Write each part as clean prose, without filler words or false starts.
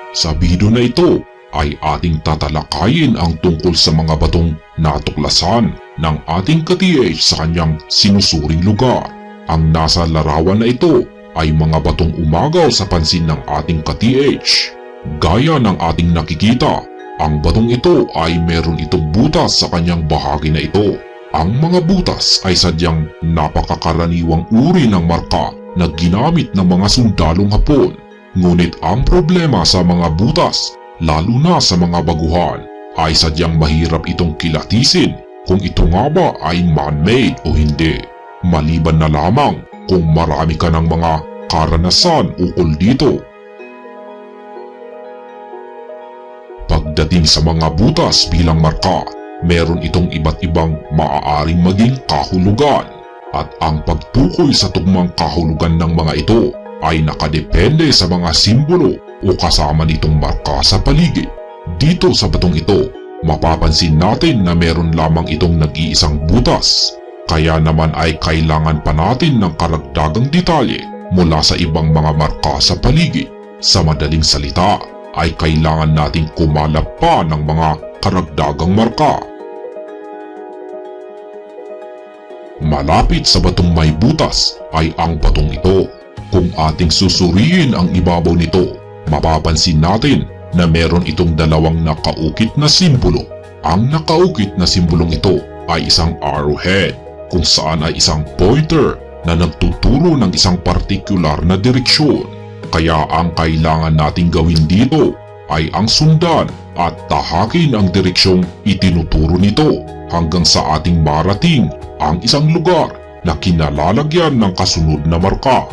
Sa video na ito ay ating tatalakayin ang tungkol sa mga batong natuklasan ng ating ka-TH sa kanyang sinusuring lugar. Ang nasa larawan na ito ay mga batong umagaw sa pansin ng ating ka-TH. Gaya ng ating nakikita, ang batong ito ay meron itong butas sa kanyang bahagi na ito. Ang mga butas ay sadyang napakakaraniwang uri ng marka na ginamit ng mga sundalong Hapon. Ngunit ang problema sa mga butas, lalo na sa mga baguhan, ay sadyang mahirap itong kilatisin kung ito nga ba ay man-made o hindi. Maliban na lamang kung marami ka ng mga karanasan ukol dito. Pagdating sa mga butas bilang marka, meron itong iba't ibang maaaring maging kahulugan. At ang pagtukoy sa tugmang kahulugan ng mga ito ay nakadepende sa mga simbolo o kasama nitong marka sa paligid. Dito sa batong ito, mapapansin natin na meron lamang itong nag-iisang butas. Kaya naman ay kailangan pa natin ng karagdagang detalye mula sa ibang mga marka sa paligid. Sa madaling salita, ay kailangan nating kumalap pa ng mga karagdagang marka. Malapit sa batong may butas ay ang batong ito. Kung ating susuriin ang ibabaw nito, mapapansin natin na meron itong dalawang nakaukit na simbolo. Ang nakaukit na simbolong ito ay isang arrowhead, kung saan ay isang pointer na nagtuturo ng isang partikular na direksyon. Kaya ang kailangan nating gawin dito ay ang sundan at tahakin ang direksyong itinuturo nito hanggang sa ating marating ang isang lugar na kinalalagyan ng kasunod na marka.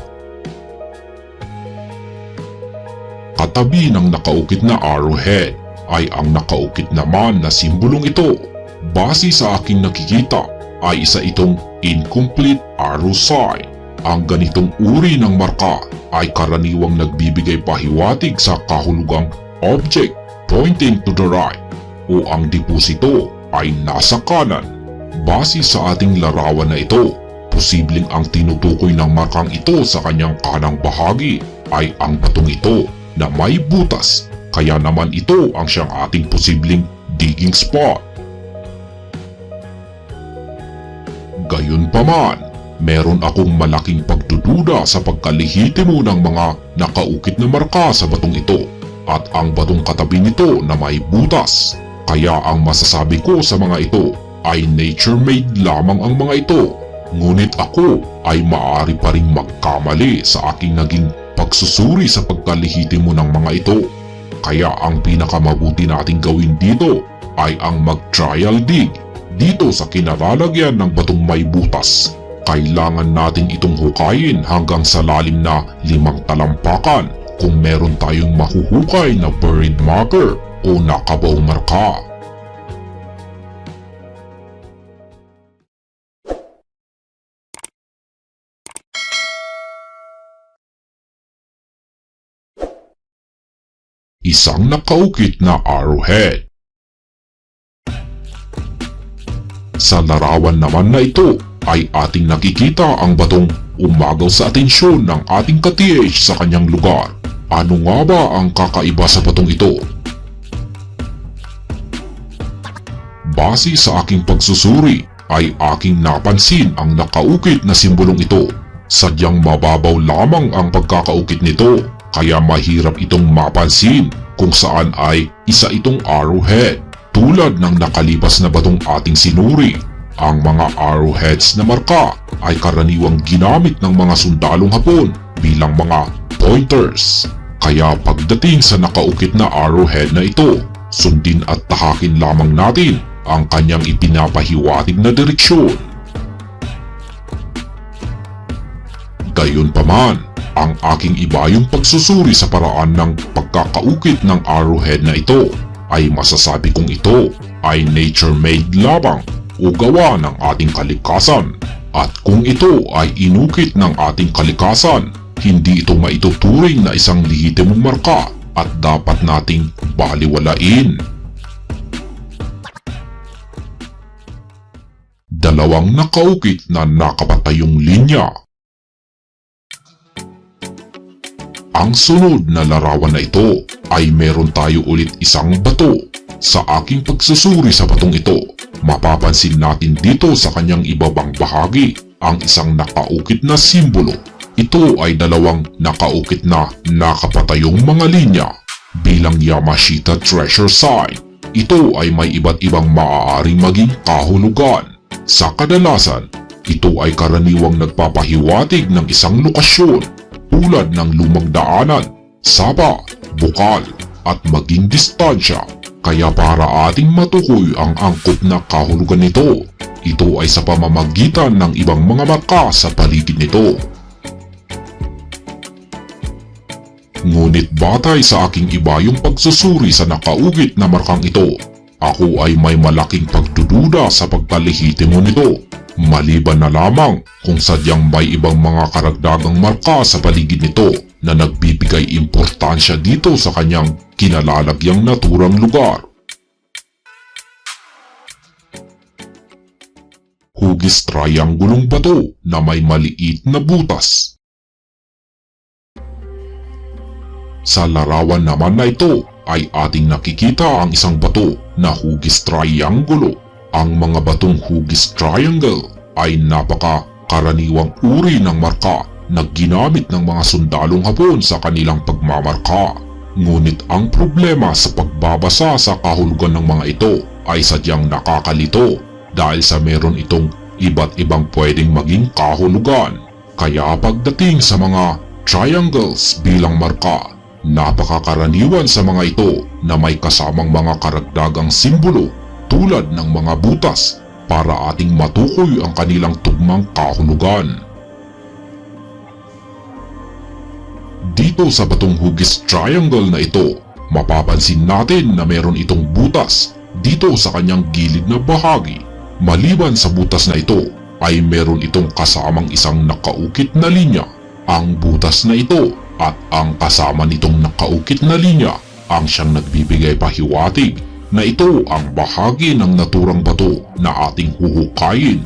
Katabi ng nakaukit na arrowhead ay ang nakaukit naman na simbolong ito. Base sa aking nakikita ay isa itong incomplete arrow sign. Ang ganitong uri ng marka ay karaniwang nagbibigay pahiwatig sa kahulugang object pointing to the right o ang deposito ay nasa kanan. Base sa ating larawan na ito, posibleng ang tinutukoy ng markang ito sa kanyang kanang bahagi ay ang batong ito na may butas, kaya naman ito ang siyang ating posibleng digging spot. Gayunpaman, meron akong malaking pagdududa sa pagkalihitimo ng mga nakaukit na marka sa batong ito at ang batong katabi nito na may butas. Kaya ang masasabi ko sa mga ito ay nature-made lamang ang mga ito. Ngunit ako ay maaari pa ring magkamali sa aking naging pagsusuri sa pagkalihitimo ng mga ito. Kaya ang pinakamabuti nating gawin dito ay ang mag-trial dig dito sa kinalalagyan ng batong may butas. Kailangan natin itong hukayin hanggang sa lalim na 5 talampakan kung meron tayong mahuhukay na buried marker o nakabaong marka. Isang nakaukit na arrowhead. Sa larawan naman na ito ay ating nakikita ang batong umagaw sa atensyon ng ating ka-TH sa kanyang lugar. Ano nga ba ang kakaiba sa batong ito? Base sa aking pagsusuri ay aking napansin ang nakaukit na simbolong ito. Sadyang mababaw lamang ang pagkakaukit nito, kaya mahirap itong mapansin kung saan ay isa itong arrowhead. Tulad ng nakalipas na batong ating sinuri, ang mga arrowheads na marka ay karaniwang ginamit ng mga sundalong Hapon bilang mga pointers. Kaya pagdating sa nakaukit na arrowhead na ito, sundin at tahakin lamang natin ang kanyang ipinapahiwatig na direksyon. Gayunpaman, ang aking ibayong pagsusuri sa paraan ng pagkakaukit ng arrowhead na ito ay masasabi kong ito ay nature-made lamang o gawa ng ating kalikasan. At kung ito ay inukit ng ating kalikasan, hindi ito maituturing na isang lehitimong marka at dapat nating baliwalain. Dalawang nakaukit na nakapatayong linya. Ang sunod na larawan na ito ay meron tayo ulit isang bato. Sa aking pagsusuri sa batong ito, mapapansin natin dito sa kanyang ibabang bahagi ang isang nakaukit na simbolo. Ito ay dalawang nakaukit na nakapatayong mga linya bilang Yamashita Treasure Sign. Ito ay may iba't ibang maaaring maging kahulugan. Sa kadalasan, ito ay karaniwang nagpapahiwatig ng isang lokasyon tulad ng lumang daanan, sapa, bukal, at maging distansya. Kaya para ating matukoy ang angkop na kahulugan nito, ito ay sa pamamagitan ng ibang mga marka sa paligid nito. Ngunit batay sa aking iba yung pagsusuri sa nakaugit na markang ito, ako ay may malaking pagdududa sa pagkalehitimo nito. Maliban na lamang kung sadyang may ibang mga karagdagang marka sa paligid nito na nagbibigay importansya dito sa kanyang kinalalagyang naturang lugar. Hugis triangulong bato na may maliit na butas. Sa larawan naman na ito ay ating nakikita ang isang bato na hugis triangulo. Ang mga batong hugis triangle ay napaka-karaniwang uri ng marka na ginamit ng mga sundalong Hapon sa kanilang pagmamarka. Ngunit ang problema sa pagbabasa sa kahulugan ng mga ito ay sadyang nakakalito dahil sa meron itong iba't ibang pwedeng maging kahulugan. Kaya pagdating sa mga triangles bilang marka, napakakaraniwan sa mga ito na may kasamang mga karagdagang simbolo tulad ng mga butas para ating matukoy ang kanilang tugmang kahulugan. Dito sa batong hugis triangle na ito, mapapansin natin na meron itong butas dito sa kanyang gilid na bahagi. Maliban sa butas na ito, ay meron itong kasamang isang nakaukit na linya. Ang butas na ito at ang kasama nitong nakaukit na linya ang siyang nagbibigay pahiwatig na ito ang bahagi ng naturang bato na ating huhukayin.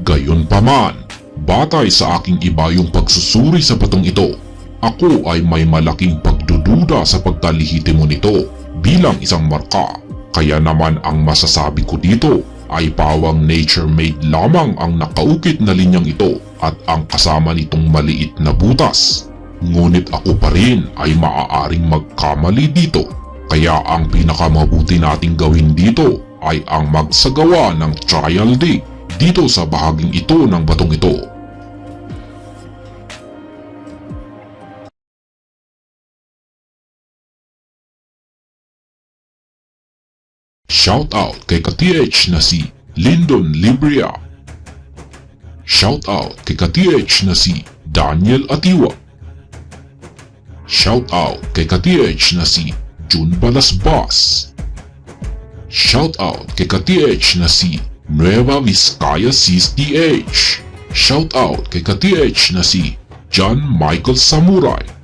Gayunpaman, batay sa aking iba yung pagsusuri sa batong ito, ako ay may malaking pagdududa sa pagkalihitimo nito bilang isang marka. Kaya naman ang masasabi ko dito ay pawang nature-made lamang ang nakaukit na linyang ito at ang kasama nitong maliit na butas. Ngunit ako pa rin ay maaaring magkamali dito. Kaya ang pinakamabuti nating gawin dito ay ang magsagawa ng trial dig dito sa bahaging ito ng batong ito. Shoutout kay ka-TH na si Lyndon Libria. Shoutout kay ka-TH na si Daniel Atiwa. Shoutout kay ka-TH na si June Balasbas. Shoutout kay ka-TH na si Nueva Vizcaya CSDH. Shoutout kay ka-TH na si John Michael Samurai.